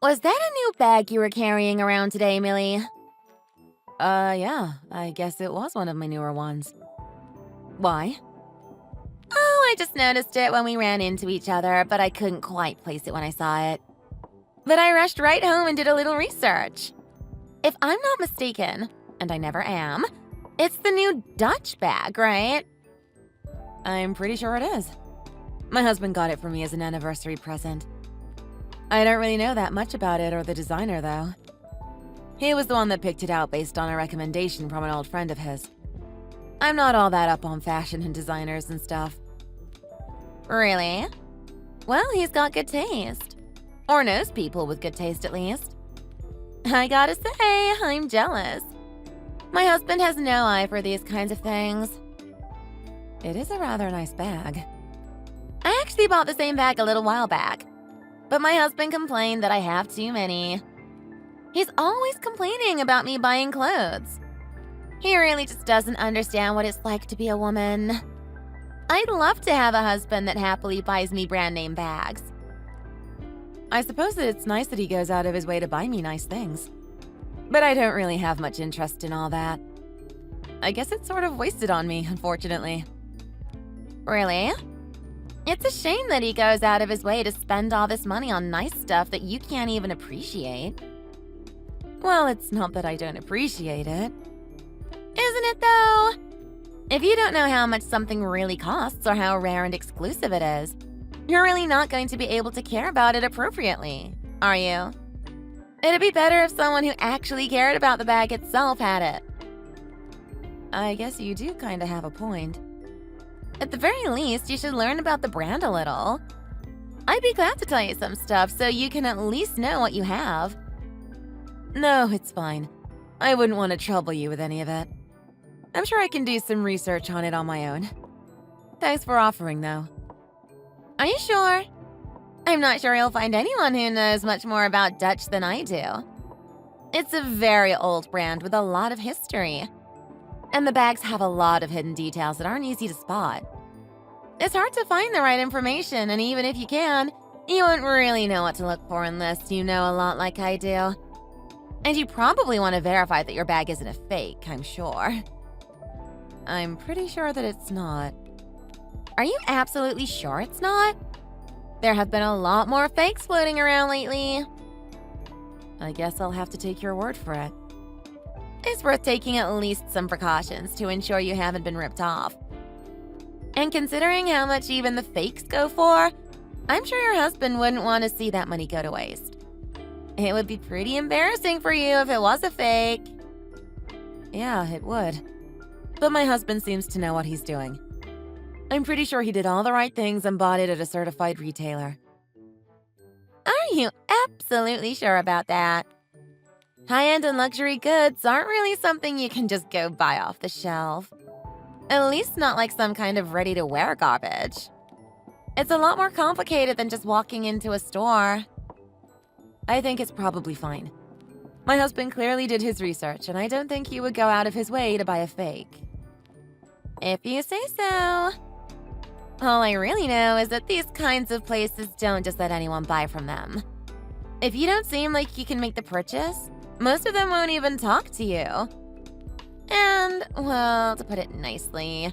Was that a new bag you were carrying around today, Millie? Yeah, I guess it was one of my newer ones. Why? Oh, I just noticed it when we ran into each other, but I couldn't quite place it when I saw it. But I rushed right home and did a little research. If I'm not mistaken, and I never am, it's the new Dutch bag, right? I'm pretty sure it is. My husband got it for me as an anniversary present. I don't really know that much about it or the designer, though. He was the one that picked it out based on a recommendation from an old friend of his. I'm not all that up on fashion and designers and stuff. Really? Well, he's got good taste. Or knows people with good taste, at least. I gotta say, I'm jealous. My husband has no eye for these kinds of things. It is a rather nice bag. I actually bought the same bag a little while back, but my husband complained that I have too many. He's always complaining about me buying clothes. He really just doesn't understand what it's like to be a woman. I'd love to have a husband that happily buys me brand name bags. I suppose that it's nice that he goes out of his way to buy me nice things. But I don't really have much interest in all that. I guess it's sort of wasted on me, unfortunately. Really? It's a shame that he goes out of his way to spend all this money on nice stuff that you can't even appreciate. Well, it's not that I don't appreciate it. Isn't it, though? If you don't know how much something really costs or how rare and exclusive it is, you're really not going to be able to care about it appropriately, are you? It'd be better if someone who actually cared about the bag itself had it. I guess you do kind of have a point. At the very least, you should learn about the brand a little. I'd be glad to tell you some stuff so you can at least know what you have. No, it's fine. I wouldn't want to trouble you with any of it. I'm sure I can do some research on it on my own. Thanks for offering, though. Are you sure? I'm not sure you'll find anyone who knows much more about Dutch than I do. It's a very old brand with a lot of history. And the bags have a lot of hidden details that aren't easy to spot. It's hard to find the right information, and even if you can, you won't really know what to look for unless you know a lot like I do. And you probably want to verify that your bag isn't a fake, I'm sure. I'm pretty sure that it's not. Are you absolutely sure it's not? There have been a lot more fakes floating around lately. I guess I'll have to take your word for it. It's worth taking at least some precautions to ensure you haven't been ripped off. And considering how much even the fakes go for, I'm sure your husband wouldn't want to see that money go to waste. It would be pretty embarrassing for you if it was a fake. Yeah, it would. But my husband seems to know what he's doing. I'm pretty sure he did all the right things and bought it at a certified retailer. Are you absolutely sure about that? High-end and luxury goods aren't really something you can just go buy off the shelf. At least not like some kind of ready-to-wear garbage. It's a lot more complicated than just walking into a store. I think it's probably fine. My husband clearly did his research, and I don't think he would go out of his way to buy a fake. If you say so. All I really know is that these kinds of places don't just let anyone buy from them. If you don't seem like you can make the purchase, most of them won't even talk to you. And, well, to put it nicely,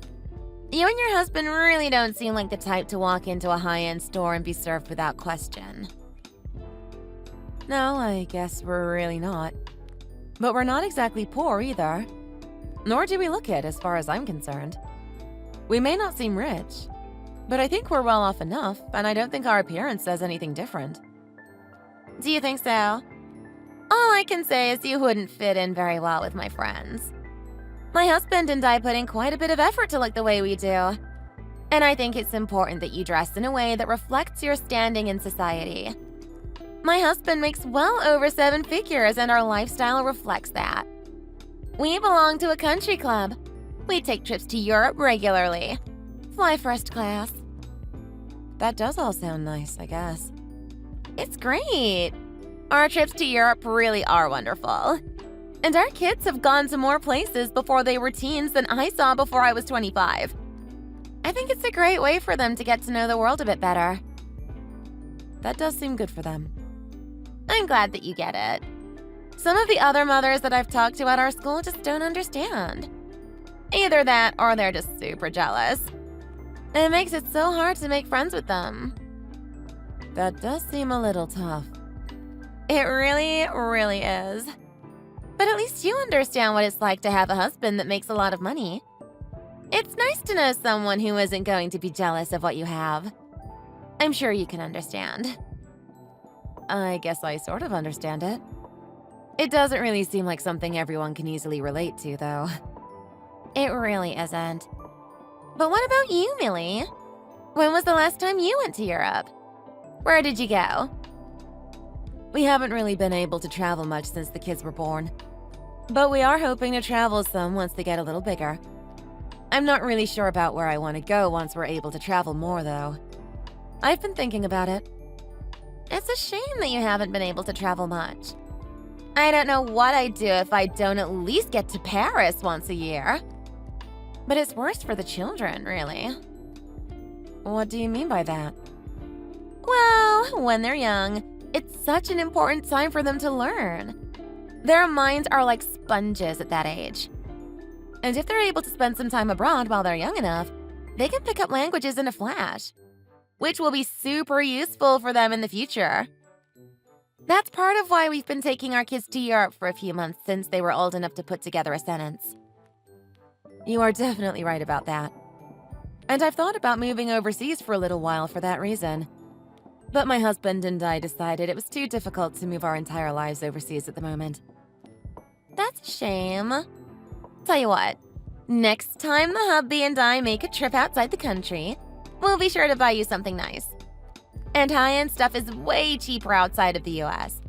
you and your husband really don't seem like the type to walk into a high-end store and be served without question. No, I guess we're really not. But we're not exactly poor either. Nor do we look it, as far as I'm concerned. We may not seem rich, but I think we're well off enough, and I don't think our appearance says anything different. Do you think so? All I can say is you wouldn't fit in very well with my friends. My husband and I put in quite a bit of effort to look the way we do. And I think it's important that you dress in a way that reflects your standing in society. My husband makes well over 7 figures, and our lifestyle reflects that. We belong to a country club. We take trips to Europe regularly. Fly first class. That does all sound nice, I guess. It's great. Our trips to Europe really are wonderful. And our kids have gone to more places before they were teens than I saw before I was 25. I think it's a great way for them to get to know the world a bit better. That does seem good for them. I'm glad that you get it. Some of the other mothers that I've talked to at our school just don't understand. Either that or they're just super jealous. It makes it so hard to make friends with them. That does seem a little tough. It really, really is. But at least you understand what it's like to have a husband that makes a lot of money. It's nice to know someone who isn't going to be jealous of what you have. I'm sure you can understand. I guess I sort of understand it. It doesn't really seem like something everyone can easily relate to, though. It really isn't. But what about you, Millie? When was the last time you went to Europe? Where did you go? We haven't really been able to travel much since the kids were born. But we are hoping to travel some once they get a little bigger. I'm not really sure about where I want to go once we're able to travel more, though. I've been thinking about it. It's a shame that you haven't been able to travel much. I don't know what I'd do if I don't at least get to Paris once a year. But it's worse for the children, really. What do you mean by that? Well, when they're young, it's such an important time for them to learn. Their minds are like sponges at that age. And if they're able to spend some time abroad while they're young enough, they can pick up languages in a flash, which will be super useful for them in the future. That's part of why we've been taking our kids to Europe for a few months since they were old enough to put together a sentence. You are definitely right about that. And I've thought about moving overseas for a little while for that reason. But my husband and I decided it was too difficult to move our entire lives overseas at the moment. That's a shame. Tell you what, next time the hubby and I make a trip outside the country, we'll be sure to buy you something nice. And high-end stuff is way cheaper outside of the US.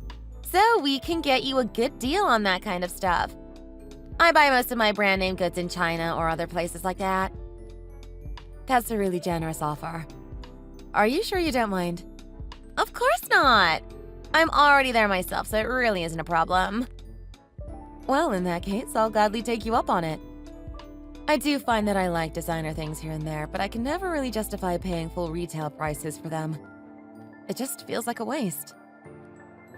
So we can get you a good deal on that kind of stuff. I buy most of my brand name goods in China or other places like that. That's a really generous offer. Are you sure you don't mind? Of course not! I'm already there myself, so it really isn't a problem. Well, in that case, I'll gladly take you up on it. I do find that I like designer things here and there, but I can never really justify paying full retail prices for them. It just feels like a waste.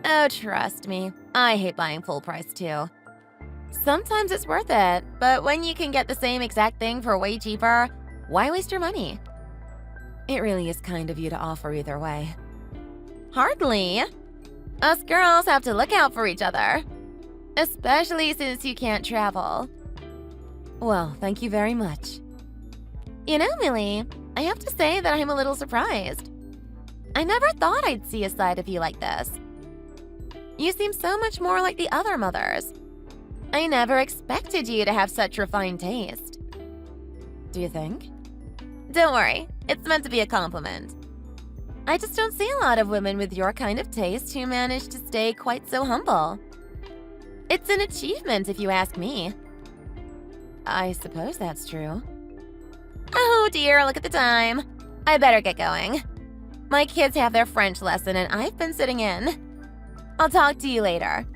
Oh, trust me, I hate buying full price too. Sometimes it's worth it, but when you can get the same exact thing for way cheaper, why waste your money? It really is kind of you to offer either way. Hardly. Us girls have to look out for each other. Especially since you can't travel. Well, thank you very much. You know, Millie, I have to say that I'm a little surprised. I never thought I'd see a side of you like this. You seem so much more like the other mothers. I never expected you to have such refined taste. Do you think? Don't worry, it's meant to be a compliment. I just don't see a lot of women with your kind of taste who manage to stay quite so humble. It's an achievement, if you ask me. I suppose that's true. Oh dear, look at the time. I better get going. My kids have their French lesson and I've been sitting in. I'll talk to you later.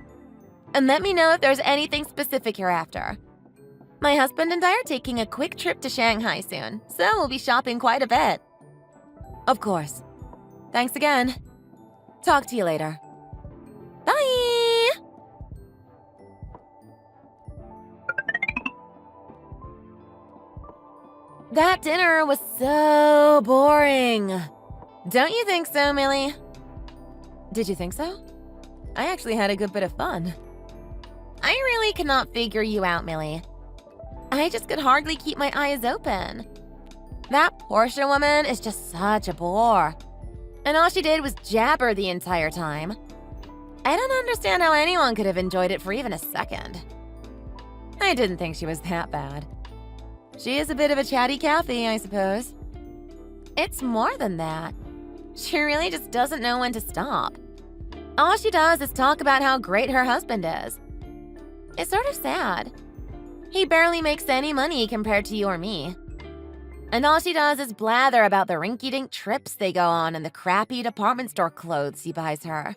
And let me know if there's anything specific you're after. My husband and I are taking a quick trip to Shanghai soon, so we'll be shopping quite a bit. Of course. Thanks again. Talk to you later. Bye! That dinner was so boring. Don't you think so, Millie? Did you think so? I actually had a good bit of fun. I really cannot figure you out, Millie. I just could hardly keep my eyes open. That Portia woman is just such a bore. And all she did was jabber the entire time. I don't understand how anyone could have enjoyed it for even a second. I didn't think she was that bad. She is a bit of a chatty Cathy, I suppose. It's more than that. She really just doesn't know when to stop. All she does is talk about how great her husband is. It's sort of sad. He barely makes any money compared to you or me. And all she does is blather about the rinky-dink trips they go on and the crappy department store clothes he buys her.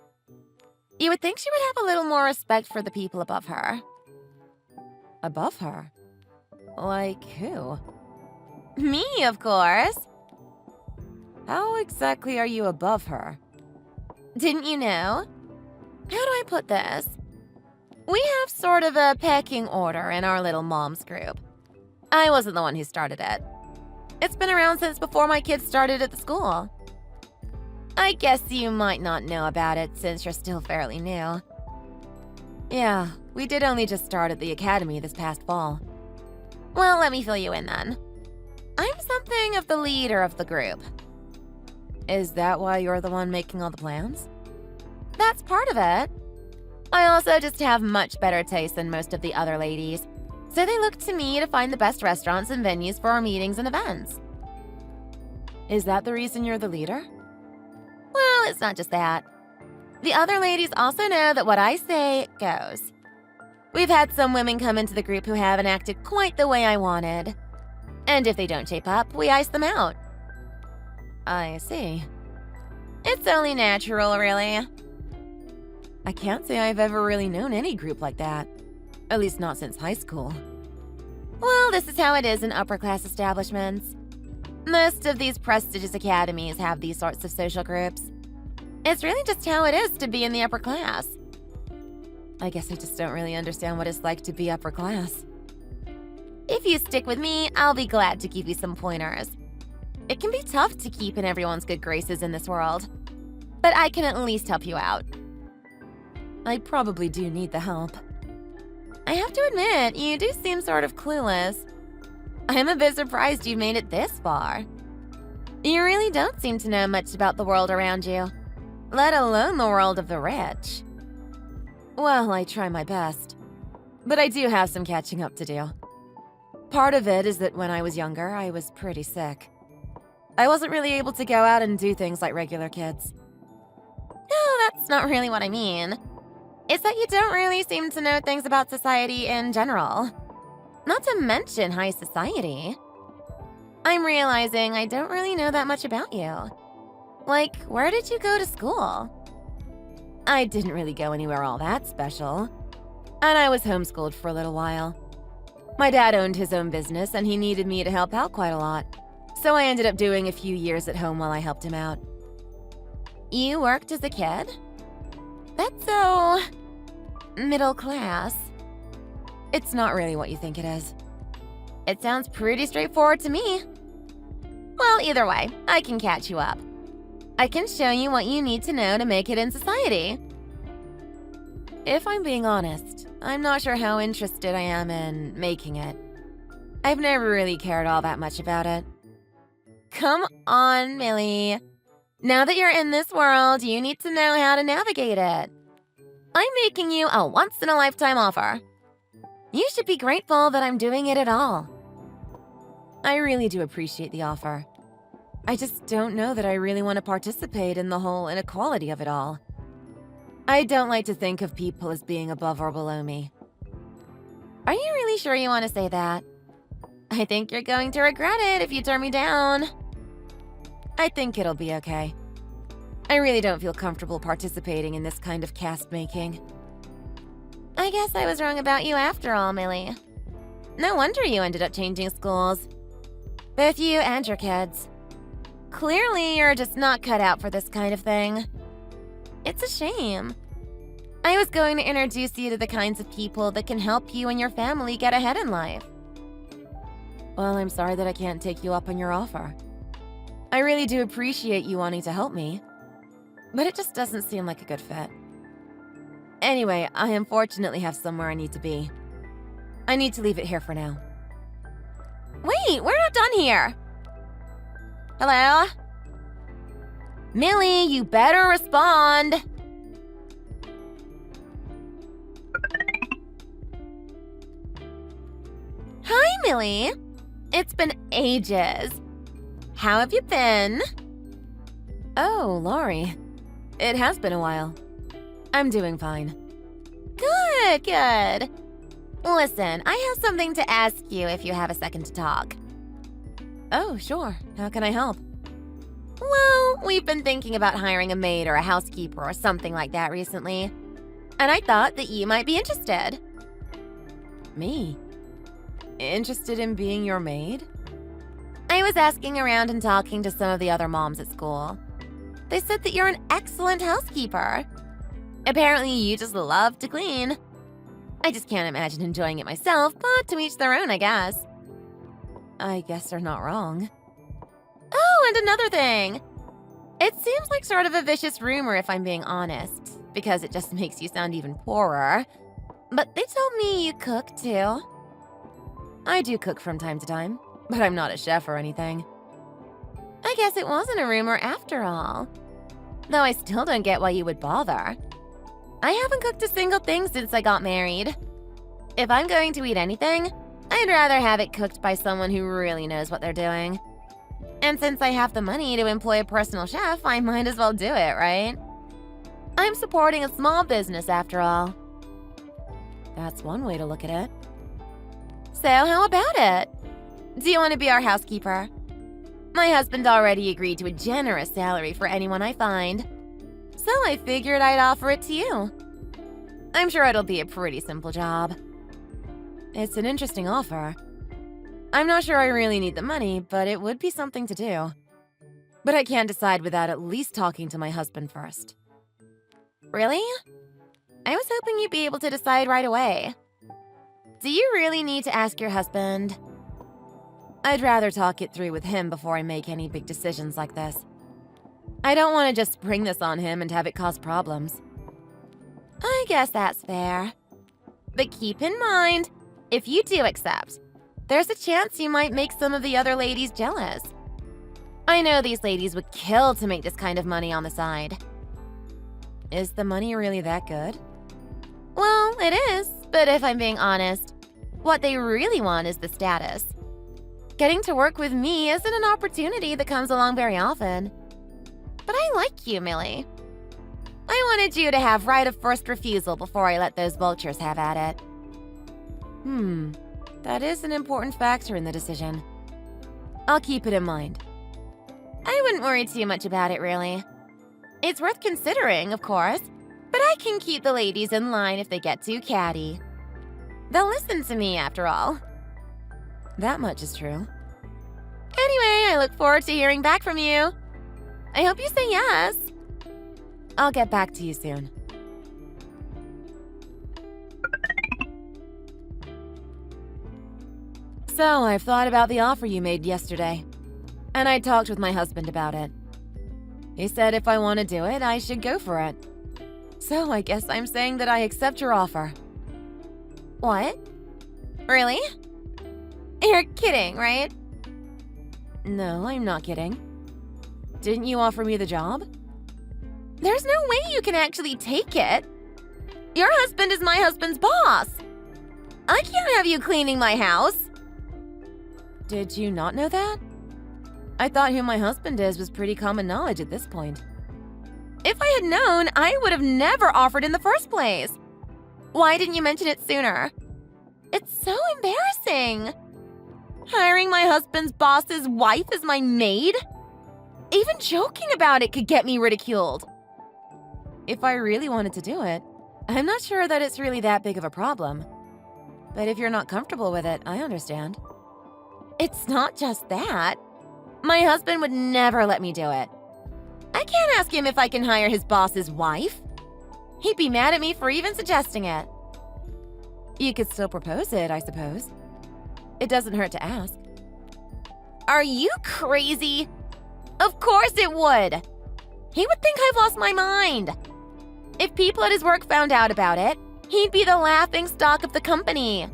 You would think she would have a little more respect for the people above her. Above her? Like who? Me, of course. How exactly are you above her? Didn't you know? How do I put this? We have sort of a pecking order in our little moms group. I wasn't the one who started it. It's been around since before my kids started at the school. I guess you might not know about it since you're still fairly new. Yeah, we did only just start at the academy this past fall. Well, let me fill you in then. I'm something of the leader of the group. Is that why you're the one making all the plans? That's part of it. I also just have much better taste than most of the other ladies, so they look to me to find the best restaurants and venues for our meetings and events. Is that the reason you're the leader? Well, it's not just that. The other ladies also know that what I say goes. We've had some women come into the group who haven't acted quite the way I wanted. And if they don't shape up, we ice them out. I see. It's only natural, really. I can't say I've ever really known any group like that. At least not since high school. Well, this is how it is in upper-class establishments. Most of these prestigious academies have these sorts of social groups. It's really just how it is to be in the upper class. I guess I just don't really understand what it's like to be upper class. If you stick with me, I'll be glad to give you some pointers. It can be tough to keep in everyone's good graces in this world, but I can at least help you out. I probably do need the help. I have to admit, you do seem sort of clueless. I'm a bit surprised you've made it this far. You really don't seem to know much about the world around you, let alone the world of the rich. Well, I try my best, but I do have some catching up to do. Part of it is that when I was younger, I was pretty sick. I wasn't really able to go out and do things like regular kids. No, that's not really what I mean. It's that you don't really seem to know things about society in general. Not to mention high society. I'm realizing I don't really know that much about you. Like, where did you go to school? I didn't really go anywhere all that special. And I was homeschooled for a little while. My dad owned his own business and he needed me to help out quite a lot. So I ended up doing a few years at home while I helped him out. You worked as a kid? That's so... middle class. It's not really what you think it is. It sounds pretty straightforward to me. Well, either way, I can catch you up. I can show you what you need to know to make it in society. If I'm being honest, I'm not sure how interested I am in making it. I've never really cared all that much about it. Come on, Millie. Now that you're in this world, you need to know how to navigate it. I'm making you a once-in-a-lifetime offer. You should be grateful that I'm doing it at all. I really do appreciate the offer. I just don't know that I really want to participate in the whole inequality of it all. I don't like to think of people as being above or below me. Are you really sure you want to say that? I think you're going to regret it if you turn me down. I think it'll be okay. I really don't feel comfortable participating in this kind of caste making. I guess I was wrong about you after all, Millie. No wonder you ended up changing schools. Both you and your kids. Clearly, you're just not cut out for this kind of thing. It's a shame. I was going to introduce you to the kinds of people that can help you and your family get ahead in life. Well, I'm sorry that I can't take you up on your offer. I really do appreciate you wanting to help me, but it just doesn't seem like a good fit. Anyway, I unfortunately have somewhere I need to be. I need to leave it here for now. Wait, we're not done here. Hello? Millie, you better respond. Hi, Millie. It's been ages. How have you been? Oh, Laurie. It has been a while. I'm doing fine. Good, good. Listen, I have something to ask you if you have a second to talk. Oh, sure. How can I help? Well, we've been thinking about hiring a maid or a housekeeper or something like that recently. And I thought that you might be interested. Me? Interested in being your maid? I was asking around and talking to some of the other moms at school. They said that you're an excellent housekeeper. Apparently you just love to clean. I just can't imagine enjoying it myself, but to each their own, I guess. I guess they're not wrong. Oh, and another thing. It seems like sort of a vicious rumor if I'm being honest, because it just makes you sound even poorer. But they told me you cook too. I do cook from time to time, but I'm not a chef or anything. I guess it wasn't a rumor after all. Though I still don't get why you would bother. I haven't cooked a single thing since I got married. If I'm going to eat anything, I'd rather have it cooked by someone who really knows what they're doing. And since I have the money to employ a personal chef, I might as well do it, right? I'm supporting a small business after all. That's one way to look at it. So how about it? Do you want to be our housekeeper? My husband already agreed to a generous salary for anyone I find. So I figured I'd offer it to you. I'm sure it'll be a pretty simple job. It's an interesting offer. I'm not sure I really need the money, but it would be something to do. But I can't decide without at least talking to my husband first. Really? I was hoping you'd be able to decide right away. Do you really need to ask your husband? I'd rather talk it through with him before I make any big decisions like this. I don't want to just spring this on him and have it cause problems. I guess that's fair. But keep in mind, if you do accept, there's a chance you might make some of the other ladies jealous. I know these ladies would kill to make this kind of money on the side. Is the money really that good? Well, it is, but if I'm being honest, what they really want is the status. Getting to work with me isn't an opportunity that comes along very often. But I like you, Millie. I wanted you to have right of first refusal before I let those vultures have at it. That is an important factor in the decision. I'll keep it in mind. I wouldn't worry too much about it, really. It's worth considering, of course, but I can keep the ladies in line if they get too catty. They'll listen to me, after all. That much is true. Anyway, I look forward to hearing back from you. I hope you say yes. I'll get back to you soon. So, I've thought about the offer you made yesterday, and I talked with my husband about it. He said if I want to do it, I should go for it. So, I guess I'm saying that I accept your offer. What? Really? You're kidding, right? No, I'm not kidding. Didn't you offer me the job? There's no way you can actually take it. Your husband is my husband's boss. I can't have you cleaning my house. Did you not know that? I thought who my husband is was pretty common knowledge at this point. If I had known, I would have never offered in the first place. Why didn't you mention it sooner? It's so embarrassing. Hiring my husband's boss's wife as my maid? Even joking about it could get me ridiculed. If I really wanted to do it, I'm not sure that it's really that big of a problem. But if you're not comfortable with it, I understand. It's not just that. My husband would never let me do it. I can't ask him if I can hire his boss's wife. He'd be mad at me for even suggesting it. You could still propose it, I suppose. It doesn't hurt to ask. Are you crazy? Of course it would. He would think I've lost my mind. If people at his work found out about it, he'd be the laughing stock of the company.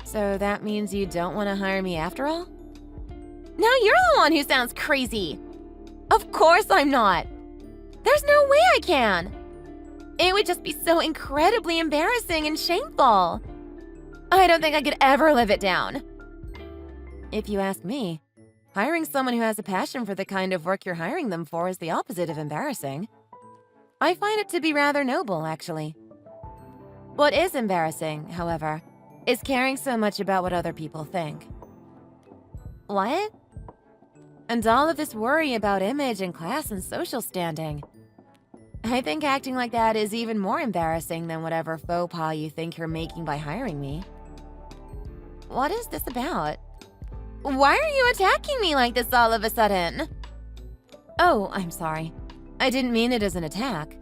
So that means you don't want to hire me after all? Now you're the one who sounds crazy. Of course I'm not. There's no way I can. It would just be so incredibly embarrassing and shameful. I don't think I could ever live it down. If you ask me, hiring someone who has a passion for the kind of work you're hiring them for is the opposite of embarrassing. I find it to be rather noble, actually. What is embarrassing, however, is caring so much about what other people think. What? And all of this worry about image and class and social standing. I think acting like that is even more embarrassing than whatever faux pas you think you're making by hiring me. What is this about? Why are you attacking me like this all of a sudden? Oh, I'm sorry. I didn't mean it as an attack.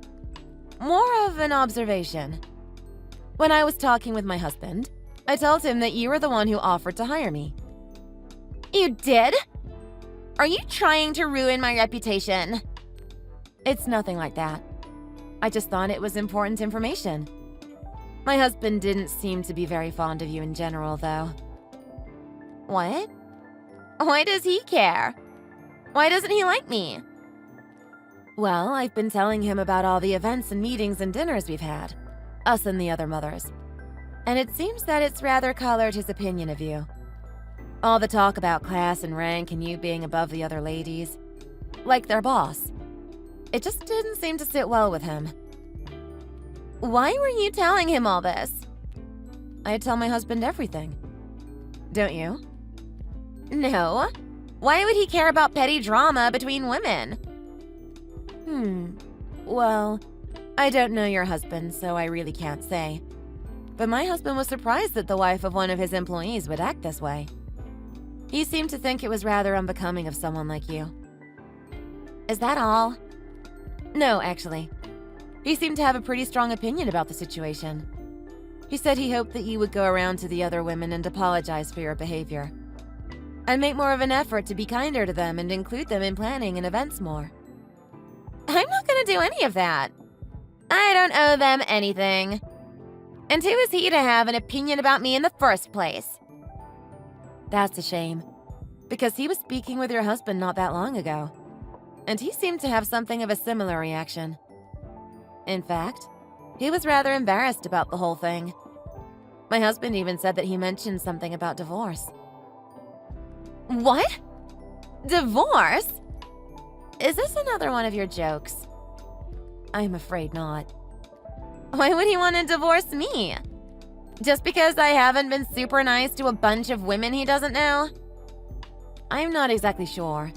More of an observation. When I was talking with my husband, I told him that you were the one who offered to hire me. You did? Are you trying to ruin my reputation? It's nothing like that. I just thought it was important information. My husband didn't seem to be very fond of you in general, though. What? Why does he care? Why doesn't he like me? Well, I've been telling him about all the events and meetings and dinners we've had, us and the other mothers. And it seems that it's rather colored his opinion of you. All the talk about class and rank and you being above the other ladies, like their boss. It just didn't seem to sit well with him. Why were you telling him all this? I tell my husband everything. Don't you? No. Why would he care about petty drama between women? Well, I don't know your husband, so I really can't say. But my husband was surprised that the wife of one of his employees would act this way. He seemed to think it was rather unbecoming of someone like you. Is that all? No, actually. He seemed to have a pretty strong opinion about the situation. He said he hoped that you would go around to the other women and apologize for your behavior. And make more of an effort to be kinder to them and include them in planning and events more. I'm not gonna do any of that. I don't owe them anything. And who is he to have an opinion about me in the first place? That's a shame, because he was speaking with your husband not that long ago, and he seemed to have something of a similar reaction. In fact, he was rather embarrassed about the whole thing. My husband even said that he mentioned something about divorce. What? Divorce? Is this another one of your jokes? I'm afraid not. Why would he want to divorce me? Just because I haven't been super nice to a bunch of women he doesn't know? I'm not exactly sure.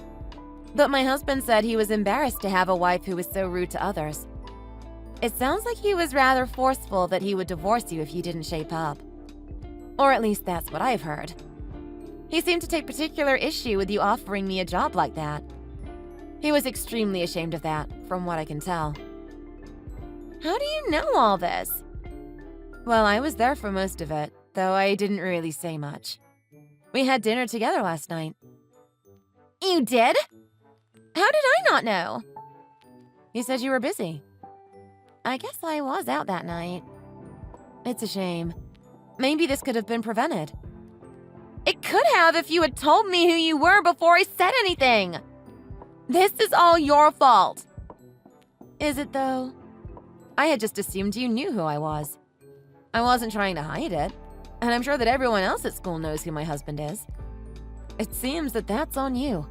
But my husband said he was embarrassed to have a wife who was so rude to others. It sounds like he was rather forceful that he would divorce you if you didn't shape up. Or at least that's what I've heard. He seemed to take particular issue with you offering me a job like that. He was extremely ashamed of that, from what I can tell. How do you know all this? Well, I was there for most of it, though I didn't really say much. We had dinner together last night. You did? How did I not know? You said you were busy. I guess I was out that night. It's a shame. Maybe this could have been prevented. It could have if you had told me who you were before I said anything. This is all your fault. Is it, though? I had just assumed you knew who I was. I wasn't trying to hide it, and I'm sure that everyone else at school knows who my husband is. It seems that that's on you.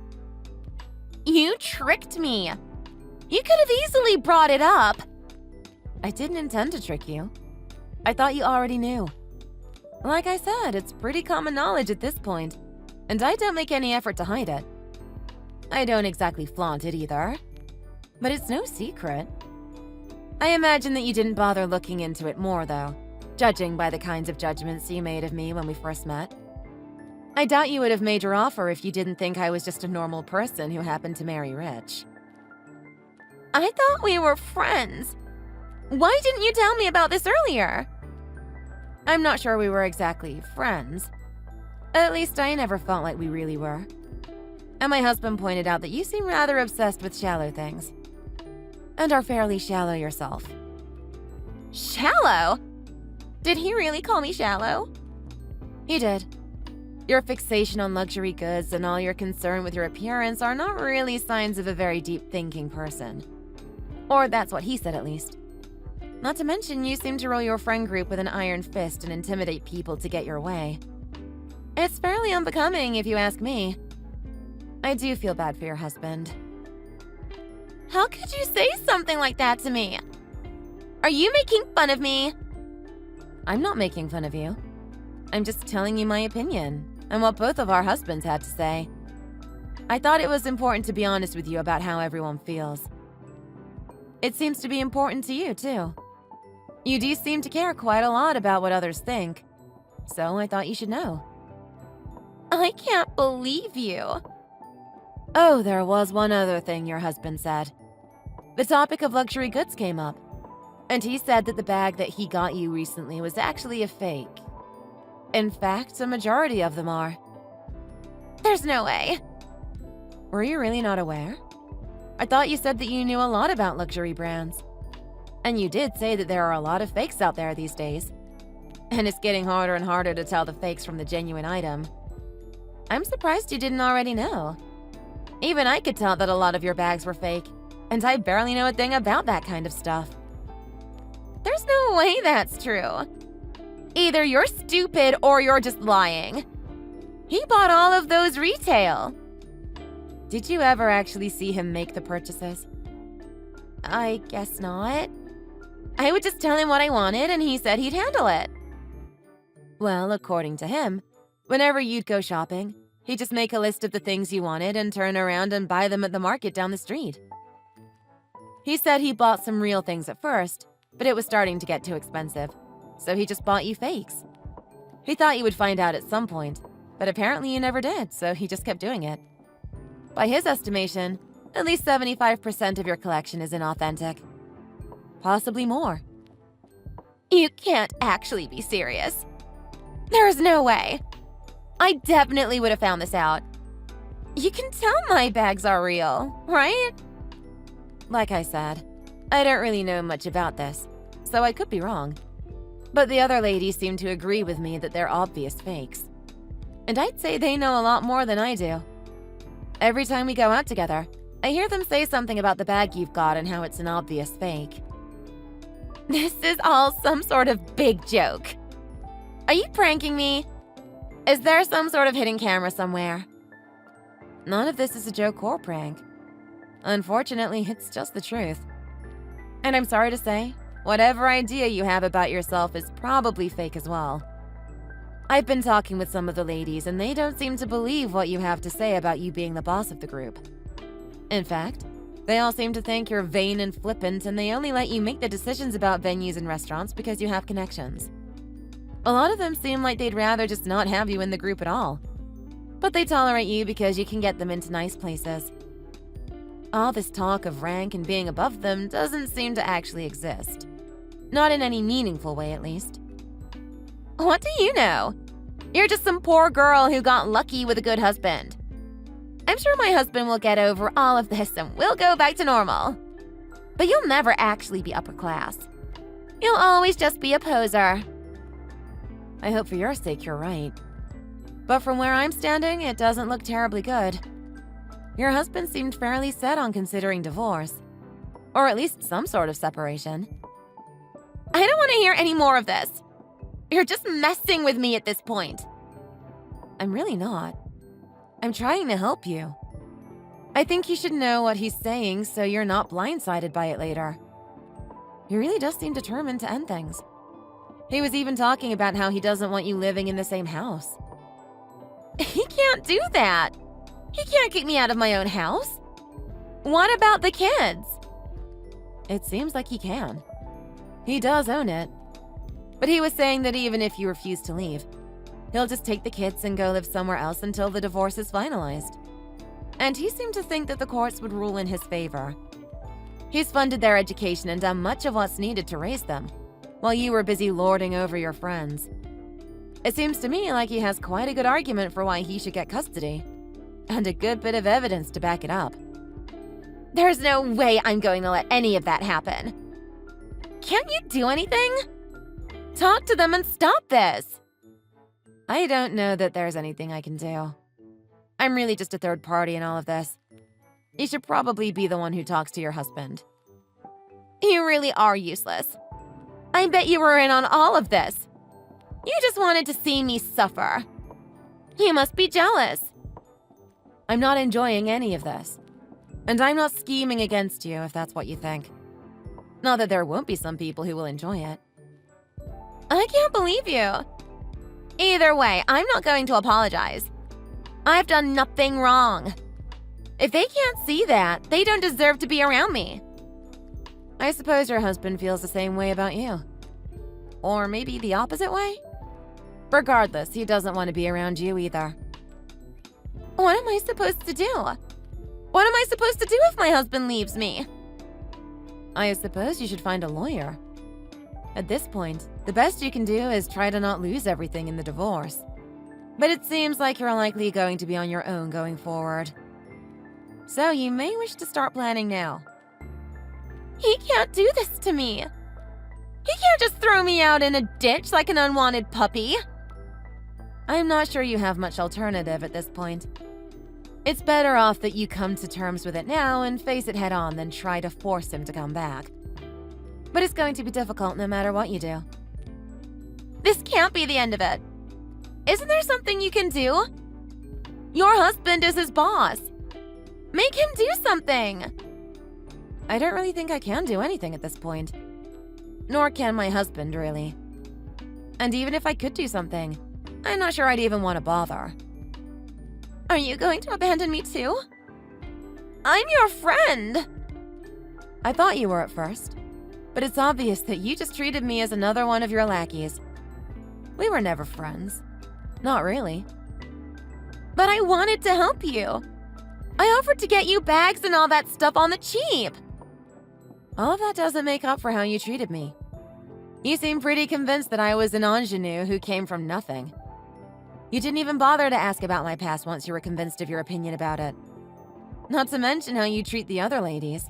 You tricked me. You could have easily brought it up. I didn't intend to trick you. I thought you already knew. Like I said, it's pretty common knowledge at this point, and I don't make any effort to hide it. I don't exactly flaunt it either, but it's no secret. I imagine that you didn't bother looking into it more, though, judging by the kinds of judgments you made of me when we first met. I doubt you would have made your offer if you didn't think I was just a normal person who happened to marry rich. I thought we were friends. Why didn't you tell me about this earlier? I'm not sure we were exactly friends. At least I never felt like we really were. And my husband pointed out that you seem rather obsessed with shallow things. And are fairly shallow yourself. Shallow? Did he really call me shallow? He did. Your fixation on luxury goods and all your concern with your appearance are not really signs of a very deep-thinking person. Or that's what he said, at least. Not to mention, you seem to rule your friend group with an iron fist and intimidate people to get your way. It's fairly unbecoming, if you ask me. I do feel bad for your husband. How could you say something like that to me? Are you making fun of me? I'm not making fun of you. I'm just telling you my opinion and what both of our husbands had to say. I thought it was important to be honest with you about how everyone feels. It seems to be important to you, too. You do seem to care quite a lot about what others think, so I thought you should know. I can't believe you. Oh, there was one other thing your husband said. The topic of luxury goods came up, And he said that the bag that he got you recently was actually a fake. In fact, a majority of them are. There's no way. Were you really not aware? I thought you said that you knew a lot about luxury brands. And you did say that there are a lot of fakes out there these days. And it's getting harder and harder to tell the fakes from the genuine item. I'm surprised you didn't already know. Even I could tell that a lot of your bags were fake, and I barely know a thing about that kind of stuff. There's no way that's true. Either you're stupid or you're just lying. He bought all of those retail. Did you ever actually see him make the purchases? I guess not. I would just tell him what I wanted and he said he'd handle it. Well, according to him, whenever you'd go shopping, he'd just make a list of the things you wanted and turn around and buy them at the market down the street. He said he bought some real things at first, but it was starting to get too expensive, so he just bought you fakes. He thought you would find out at some point, but apparently you never did, so he just kept doing it. By his estimation, at least 75% of your collection is inauthentic. Possibly more. You can't actually be serious. There's no way. I definitely would have found this out. You can tell my bags are real, right? Like I said, I don't really know much about this, so I could be wrong. But the other ladies seem to agree with me that they're obvious fakes. And I'd say they know a lot more than I do. Every time we go out together, I hear them say something about the bag you've got and how it's an obvious fake. This is all some sort of big joke. Are you pranking me? Is there some sort of hidden camera somewhere? None of this is a joke or prank. Unfortunately, it's just the truth. And I'm sorry to say, whatever idea you have about yourself is probably fake as well. I've been talking with some of the ladies, and they don't seem to believe what you have to say about you being the boss of the group. In fact, they all seem to think you're vain and flippant, and they only let you make the decisions about venues and restaurants because you have connections. A lot of them seem like they'd rather just not have you in the group at all. But they tolerate you because you can get them into nice places. All this talk of rank and being above them doesn't seem to actually exist. Not in any meaningful way, at least. What do you know? You're just some poor girl who got lucky with a good husband. I'm sure my husband will get over all of this and we'll go back to normal. But you'll never actually be upper class. You'll always just be a poser. I hope for your sake you're right. But from where I'm standing, it doesn't look terribly good. Your husband seemed fairly set on considering divorce. Or at least some sort of separation. I don't want to hear any more of this. You're just messing with me at this point. I'm really not. I'm trying to help you. I think you should know what he's saying so you're not blindsided by it later. He really does seem determined to end things. He was even talking about how he doesn't want you living in the same house. He can't do that. He can't kick me out of my own house. What about the kids? It seems like he can. He does own it. But he was saying that even if you refuse to leave, he'll just take the kids and go live somewhere else until the divorce is finalized. And he seemed to think that the courts would rule in his favor. He's funded their education and done much of what's needed to raise them, while you were busy lording over your friends. It seems to me like he has quite a good argument for why he should get custody, and a good bit of evidence to back it up. There's no way I'm going to let any of that happen. Can't you do anything? Talk to them and stop this. I don't know that there's anything I can do. I'm really just a third party in all of this. You should probably be the one who talks to your husband. You really are useless. I bet you were in on all of this. You just wanted to see me suffer. You must be jealous. I'm not enjoying any of this. And I'm not scheming against you if that's what you think. Not that there won't be some people who will enjoy it. I can't believe you. Either way, I'm not going to apologize. I've done nothing wrong. If they can't see that, they don't deserve to be around me. I suppose your husband feels the same way about you. Or maybe the opposite way? Regardless, he doesn't want to be around you either. What am I supposed to do? What am I supposed to do if my husband leaves me? I suppose you should find a lawyer. At this point, the best you can do is try to not lose everything in the divorce. But it seems like you're likely going to be on your own going forward. So you may wish to start planning now. He can't do this to me. He can't just throw me out in a ditch like an unwanted puppy. I'm not sure you have much alternative at this point. It's better off that you come to terms with it now and face it head on than try to force him to come back. But it's going to be difficult no matter what you do. This can't be the end of it. Isn't there something you can do? Your husband is his boss. Make him do something. I don't really think I can do anything at this point. Nor can my husband, really. And even if I could do something, I'm not sure I'd even want to bother. Are you going to abandon me too? I'm your friend. I thought you were at first, but it's obvious that you just treated me as another one of your lackeys. We were never friends. Not really. But I wanted to help you. I offered to get you bags and all that stuff on the cheap. All of that doesn't make up for how you treated me. You seem pretty convinced that I was an ingenue who came from nothing. You didn't even bother to ask about my past once you were convinced of your opinion about it. Not to mention how you treat the other ladies.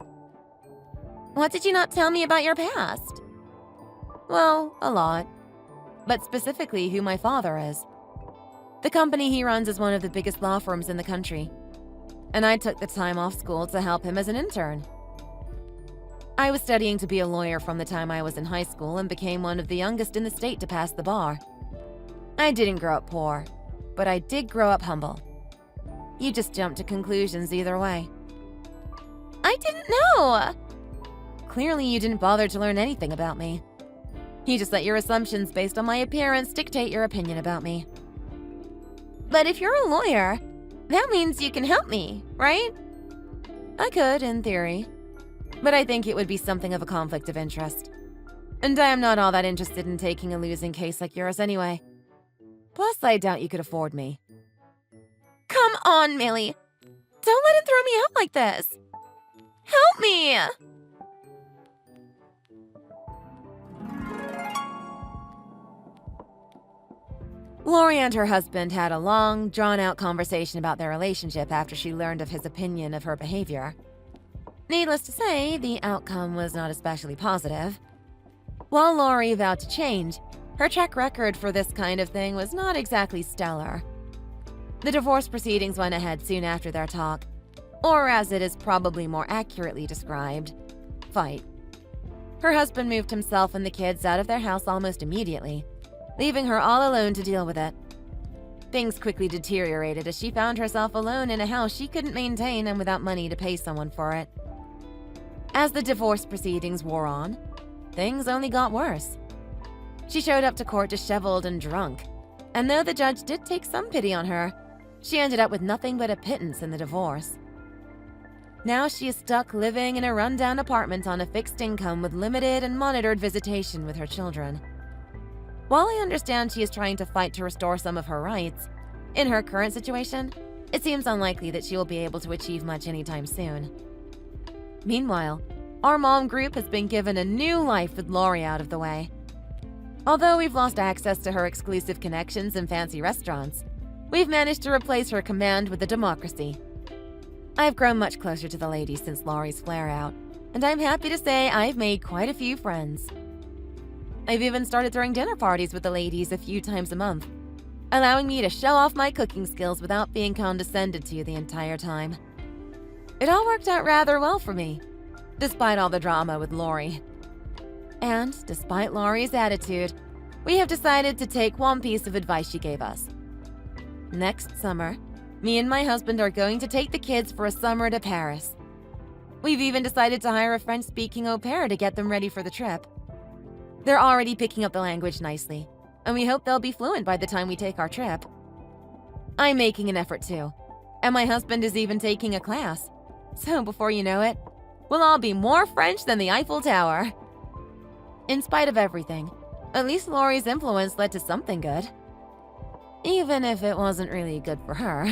What did you not tell me about your past? Well, a lot. But specifically who my father is. The company he runs is one of the biggest law firms in the country. And I took the time off school to help him as an intern. I was studying to be a lawyer from the time I was in high school and became one of the youngest in the state to pass the bar. I didn't grow up poor, but I did grow up humble. You just jumped to conclusions either way. I didn't know. Clearly you didn't bother to learn anything about me. You just let your assumptions based on my appearance dictate your opinion about me. But if you're a lawyer, that means you can help me, right? I could, in theory. But I think it would be something of a conflict of interest. And I am not all that interested in taking a losing case like yours anyway. Plus, I doubt you could afford me. Come on, Millie. Don't let him throw me out like this. Help me! Lori and her husband had a long, drawn-out conversation about their relationship after she learned of his opinion of her behavior. Needless to say, the outcome was not especially positive. While Lori vowed to change, her track record for this kind of thing was not exactly stellar. The divorce proceedings went ahead soon after their talk, or as it is probably more accurately described, fight. Her husband moved himself and the kids out of their house almost immediately, leaving her all alone to deal with it. Things quickly deteriorated as she found herself alone in a house she couldn't maintain and without money to pay someone for it. As the divorce proceedings wore on, things only got worse. She showed up to court disheveled and drunk, and though the judge did take some pity on her, she ended up with nothing but a pittance in the divorce. Now she is stuck living in a rundown apartment on a fixed income with limited and monitored visitation with her children. While I understand she is trying to fight to restore some of her rights, in her current situation, it seems unlikely that she will be able to achieve much anytime soon. Meanwhile, our mom group has been given a new life with Lori out of the way. Although we've lost access to her exclusive connections and fancy restaurants, we've managed to replace her command with a democracy. I've grown much closer to the ladies since Lori's flare-out, and I'm happy to say I've made quite a few friends. I've even started throwing dinner parties with the ladies a few times a month, allowing me to show off my cooking skills without being condescended to the entire time. It all worked out rather well for me, despite all the drama with Lori. And despite Lori's attitude, we have decided to take one piece of advice she gave us. Next summer, me and my husband are going to take the kids for a summer to Paris. We've even decided to hire a French-speaking au pair to get them ready for the trip. They're already picking up the language nicely, and we hope they'll be fluent by the time we take our trip. I'm making an effort too, and my husband is even taking a class. So before you know it, we'll all be more French than the Eiffel Tower. In spite of everything, at least Lori's influence led to something good. Even if it wasn't really good for her.